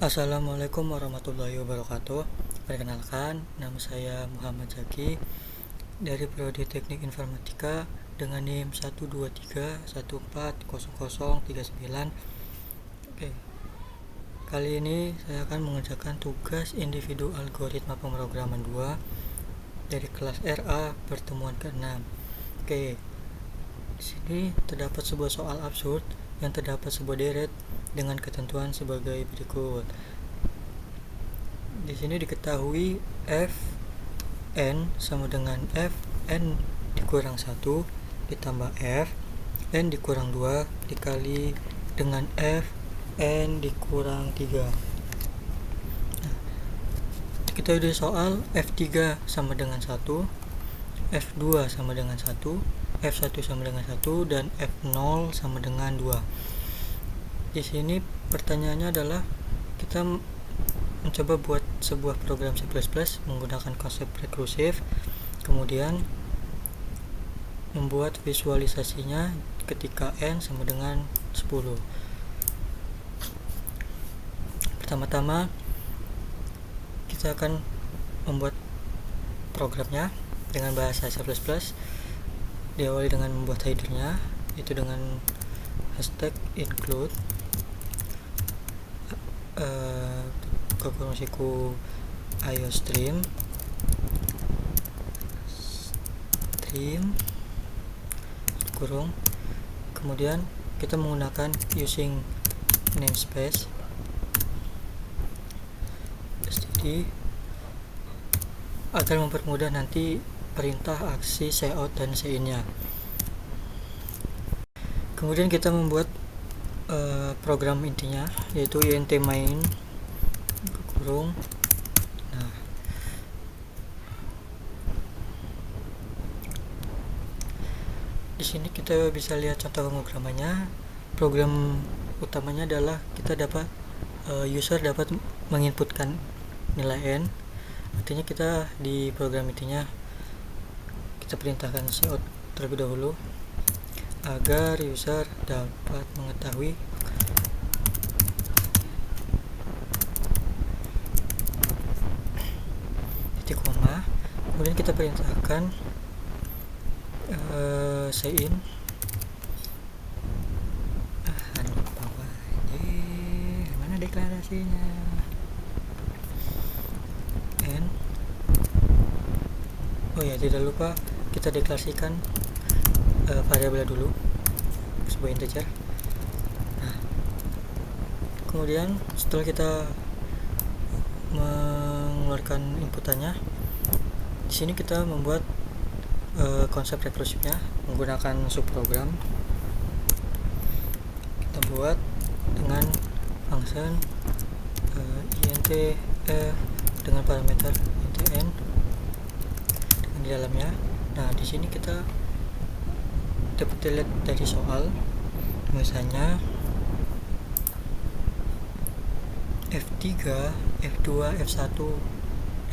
Assalamualaikum warahmatullahi wabarakatuh. Perkenalkan, nama saya Muhammad Zaki dari Prodi Teknik Informatika dengan NIM 123140039. Oke. Kali ini saya akan mengerjakan tugas individu algoritma pemrograman 2 dari kelas RA pertemuan ke-6. Oke. Di sini terdapat sebuah soal absurd yang terdapat sebuah deret dengan ketentuan sebagai berikut. Di sini diketahui Fn sama dengan Fn dikurang 1 ditambah Fn dikurang 2 dikali dengan Fn dikurang 3. Kita udah soal F3 sama dengan 1, F2 sama dengan 1, F1 sama dengan 1, dan F0 sama dengan 2. Di sini pertanyaannya adalah kita mencoba buat sebuah program C++ menggunakan konsep rekursif, kemudian membuat visualisasinya ketika n sama dengan 10. Pertama-tama kita akan membuat programnya dengan bahasa C++. Diawali dengan membuat headernya, itu dengan hashtag include siku iostream kurung, kemudian kita menggunakan using namespace std agar mempermudah nanti perintah aksi cout dan cin nya. Kemudian kita membuat program intinya, yaitu int main kurung. Nah, di sini kita bisa lihat contoh pemrogramannya. Program utamanya adalah kita dapat user dapat menginputkan nilai n. Artinya kita di program intinya kita perintahkan cout terlebih dahulu agar user dapat mengetahui titik koma. Kemudian kita perintahkan cin mana deklarasinya n. Oh ya, tidak lupa kita deklarasikan variabel dulu sebuah integer. Nah, kemudian setelah kita mengeluarkan inputannya, di sini kita membuat konsep rekursifnya menggunakan subprogram. Kita buat dengan function int f dengan parameter int n di dalamnya. Nah, di sini kita dapat dilihat dari soal, misalnya F3, F2, F1,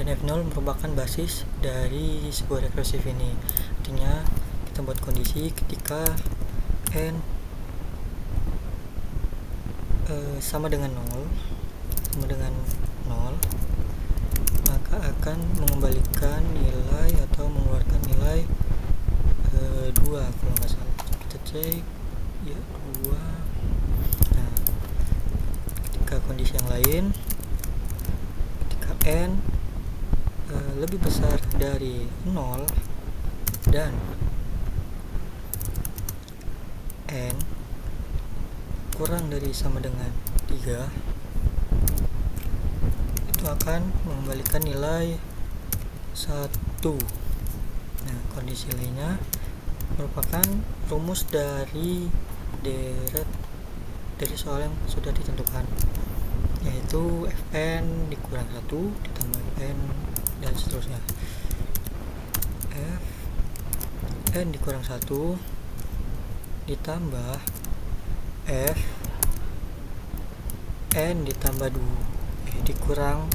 dan F0 merupakan basis dari sebuah rekursif ini. Artinya kita buat kondisi ketika n sama dengan 0, maka akan mengembalikan nilai atau mengeluarkan nilai 2 kalau nggak salah. Kita cek ya 2. Nah, ketika kondisi yang lain, ketika n lebih besar dari 0 dan n kurang dari sama dengan 3, itu akan mengembalikan nilai 1. Nah, kondisi lainnya merupakan rumus dari deret dari soal yang sudah ditentukan, yaitu fn dikurang 1 ditambah fn dan seterusnya. Fn dikurang 1 ditambah fn ditambah 2 dikurang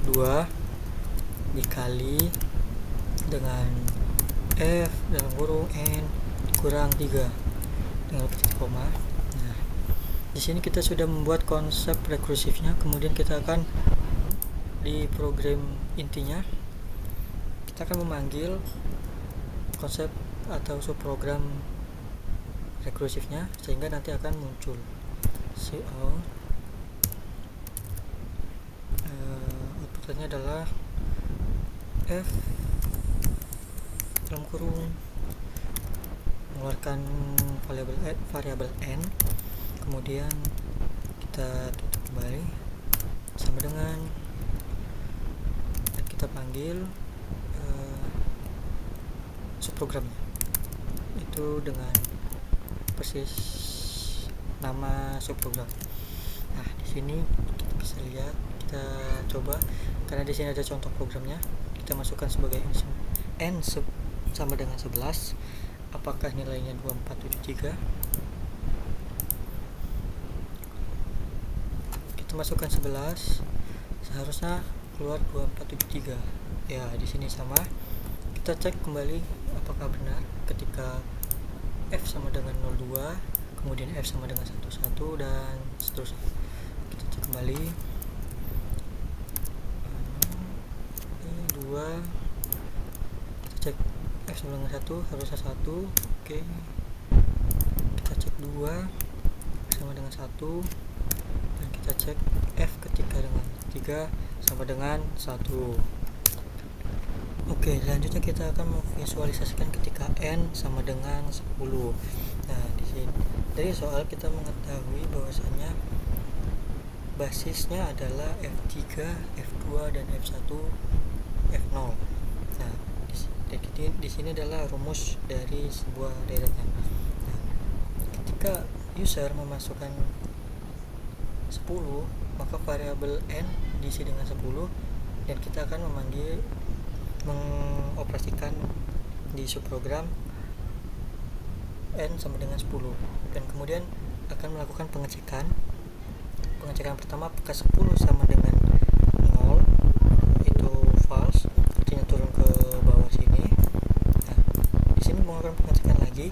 2 dikali dengan f dalam kurung n kurang 3 dengan titik koma. Nah, Di sini kita sudah membuat konsep rekursifnya, kemudian kita akan di program intinya kita akan memanggil konsep atau subprogram rekursifnya, sehingga nanti akan muncul cout outputnya adalah f dalam kurung mengeluarkan variabel n, kemudian kita tutup kembali sama dengan, dan kita panggil subprogramnya itu dengan persis nama subprogram. Nah, di sini kita bisa lihat, kita coba karena di sini ada contoh programnya, kita masukkan sebagai n sama dengan 11. Apakah nilainya 2473? Kita masukkan 11, seharusnya keluar 2473. Ya, di sini sama. Kita cek kembali apakah benar ketika f sama dengan 02, kemudian f sama dengan 11, dan seterusnya. Kita cek kembali 2, kita cek f sama dengan 1 harusnya 1. Oke, kita cek 2 sama dengan 1, dan kita cek f ketika dengan 3 sama dengan 1. Oke, selanjutnya kita akan memvisualisasikan ketika n sama dengan 10. Nah, di sini dari soal kita mengetahui bahwasanya basisnya adalah F3, F2 dan F1, F0. Nah, di sini adalah rumus dari sebuah deretnya. Nah, ketika user memasukkan 10, maka variabel n diisi dengan 10, dan kita akan mengoperasikan di subprogram n sama dengan 10, dan kemudian akan melakukan pengecekan pertama, apakah 10 sama dengan 0, itu false, artinya turun ke bawah sini. Nah, di sini melakukan pengecekan lagi,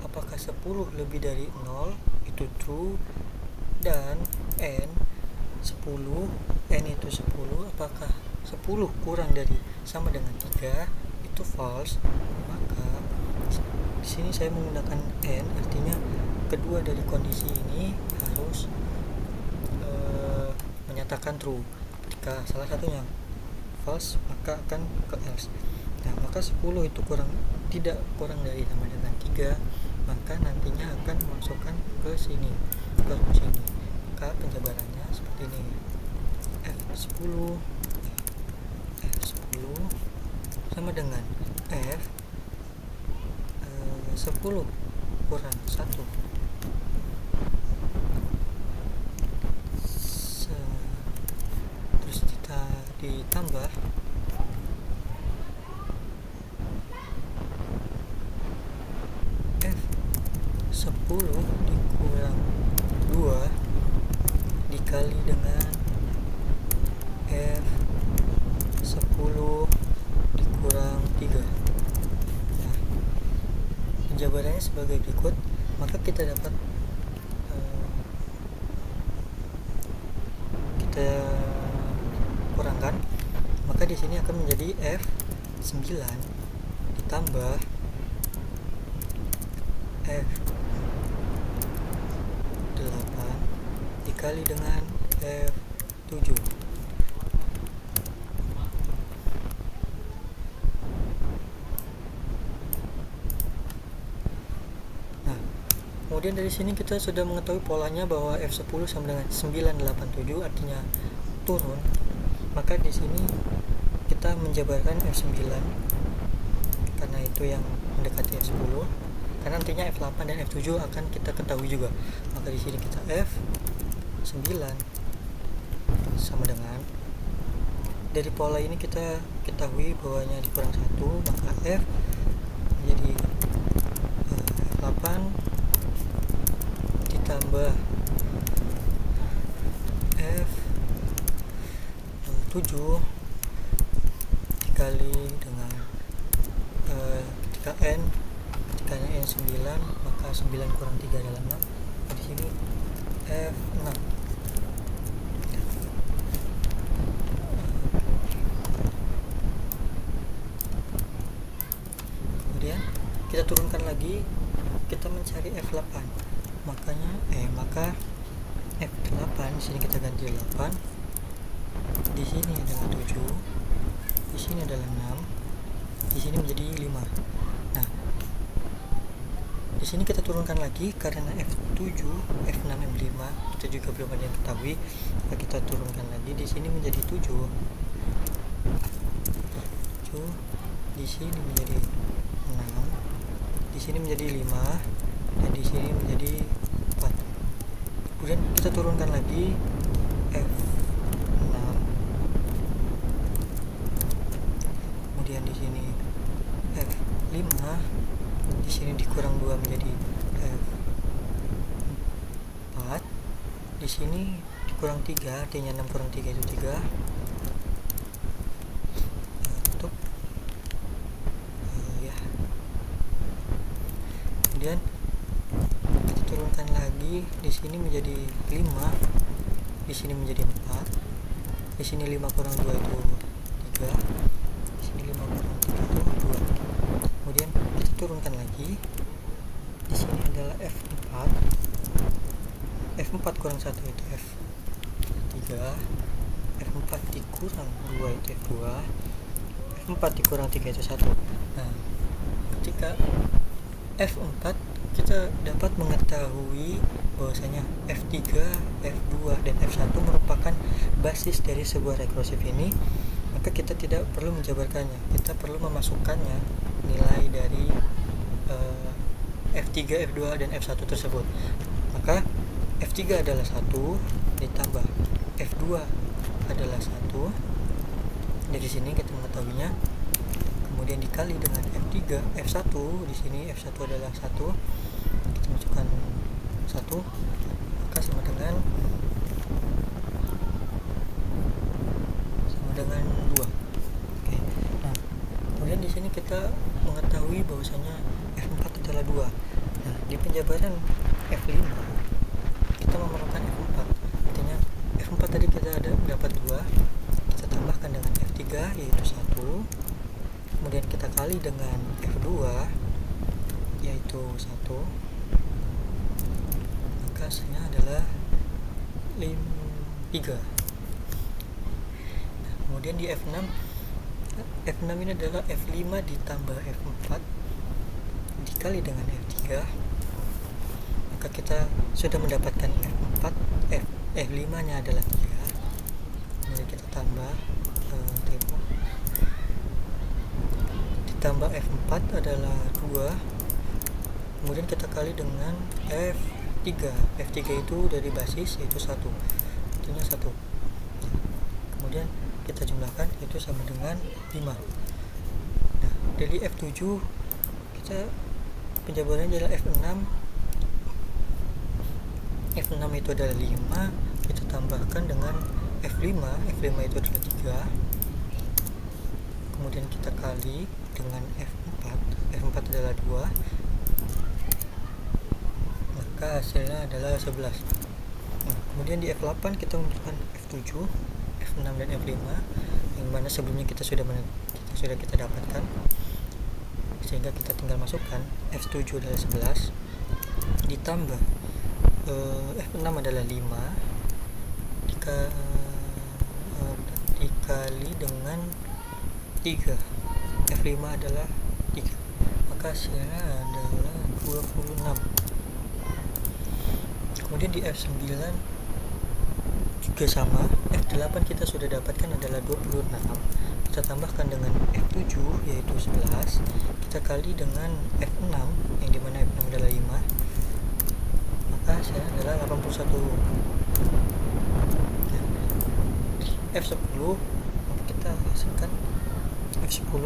apakah 10 lebih dari 0, itu true, dan n itu 10, apakah 10 kurang dari sama dengan 3, itu false. Maka di sini saya menggunakan n, artinya kedua dari kondisi ini harus menyatakan true. Ketika salah satunya false, maka akan ke else. Nah, maka 10 itu tidak kurang dari sama dengan 3, maka nantinya akan memasukkan ke sini, ke sini. Maka penjabarannya seperti ini. F10 sama dengan F 10 kurang 1 terus kita ditambah F 10 dikurang 2 dikali dengan F 10 dikurang 3. Nah, penjabarannya sebagai berikut. Maka kita dapat kita kurangkan, maka di sini akan menjadi F 9 ditambah F 8 dikali dengan F 7. Kemudian dari sini kita sudah mengetahui polanya bahwa F10 sama dengan 987, artinya turun. Maka di sini kita menjabarkan F9 karena itu yang mendekati F10. Karena nantinya F8 dan F7 akan kita ketahui juga. Maka di sini kita F9 sama dengan, dari pola ini kita ketahui bahwanya dikurang 1, maka F menjadi F8 ditambah F7 dikali dengan ketika n kemudian 9, maka 9 kurang 3 adalah 6. Di sini F6. Kemudian kita turunkan lagi, kita mencari F8. Maka F8 di sini kita ganti 8. Di sini adalah 7. Di sini adalah 6. Di sini menjadi 5. Nah, di sini kita turunkan lagi karena F7, F6, M5 itu juga belum ada yang ketahui. Maka kita turunkan lagi, di sini menjadi 7. Di sini menjadi 6. Di sini menjadi 5 dan di sini menjadi 4. Kemudian kita turunkan lagi F6. Kemudian di sini F5. Di sini dikurang 2 menjadi F4. Di sini dikurang 3, artinya 6 kurang 3 itu 3. Tutup. Kemudian kita turunkan lagi, di sini menjadi 5. Di sini menjadi 4. Di sini 5 kurang 2 itu 3. Di sini 5 kurang 3 itu 2. Kemudian kita turunkan lagi. Di sini adalah F4. F4 kurang 1 itu F3. F4 dikurang 2 itu F2. F4 dikurang 3 itu 1. Nah, ketika F4 kita dapat mengetahui bahwasanya F3, F2, dan F1 merupakan basis dari sebuah rekursif ini. Maka kita tidak perlu menjabarkannya, kita perlu memasukkannya nilai dari F3, F2, dan F1 tersebut. Maka F3 adalah 1 ditambah F2 adalah 1. Dari sini kita mengetahuinya. Kemudian dikali dengan F3, F1 di sini F1 adalah 1. Kita masukkan 1, maka sama dengan 2. Oke. Nah, kemudian di sini kita mengetahui bahwasanya F4 adalah 2. Nah, di penjabaran F5 kita memerlukan F4. Artinya F4 tadi kita dapat 2. Kita tambahkan dengan F3 yaitu 1. Kemudian kita kali dengan F2 yaitu 1. Maka hasilnya adalah 3. Nah, kemudian di F6 ini adalah F5 ditambah F4 dikali dengan F3. Maka kita sudah mendapatkan F5 nya adalah 3. Kemudian kita tambah ditambah F4 adalah 2. Kemudian kita kali dengan F3. F3 itu dari basis yaitu 1. Artinya 1. Kemudian kita jumlahkan itu sama dengan 5. Nah, dari F7 kita penjabarannya adalah F6. F6 itu adalah 5. Kita tambahkan dengan F5. F5 itu adalah 3. Kemudian kita kali dengan F4. F4 adalah 2. Maka hasilnya adalah 11. Nah, kemudian di F8 kita membutuhkan F7, F6 dan F5 yang mana sebelumnya kita sudah dapatkan, sehingga kita tinggal masukkan F7 adalah 11 ditambah F6 adalah 5 dikali dengan 3. F5 adalah 3. Maka hasilnya adalah 26. Kemudian di F9 juga sama. F8 kita sudah dapatkan adalah 26. Kita tambahkan dengan F7 yaitu 11. Kita kali dengan F6 yang dimana F6 adalah 5. Maka hasilnya adalah 81. F10 kita hasilkan F10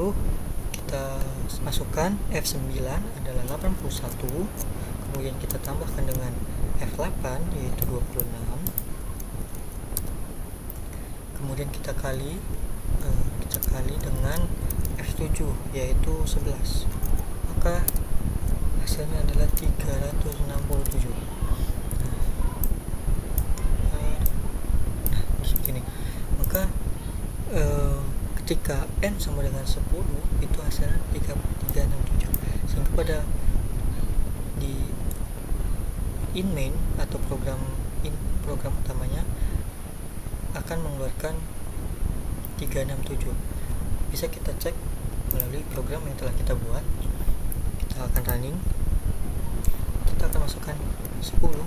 kita masukkan F9 adalah 81. Kemudian kita tambahkan dengan F8 yaitu 26. Kemudian kita kali dengan F7 yaitu 11. Maka hasilnya adalah 367. Nah, seperti ini. Maka ketika n sama dengan 10 itu hasilnya 367, sehingga pada di in main atau program utamanya akan mengeluarkan 367. Bisa kita cek melalui program yang telah kita buat. Kita akan running, kita akan masukkan 10,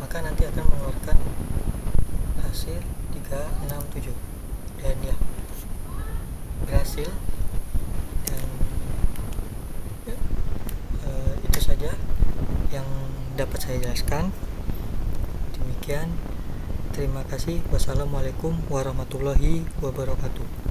maka nanti akan mengeluarkan hasil 367. Dan ya, berhasil. Dan itu saja yang dapat saya jelaskan. Demikian, terima kasih. Wassalamualaikum warahmatullahi wabarakatuh.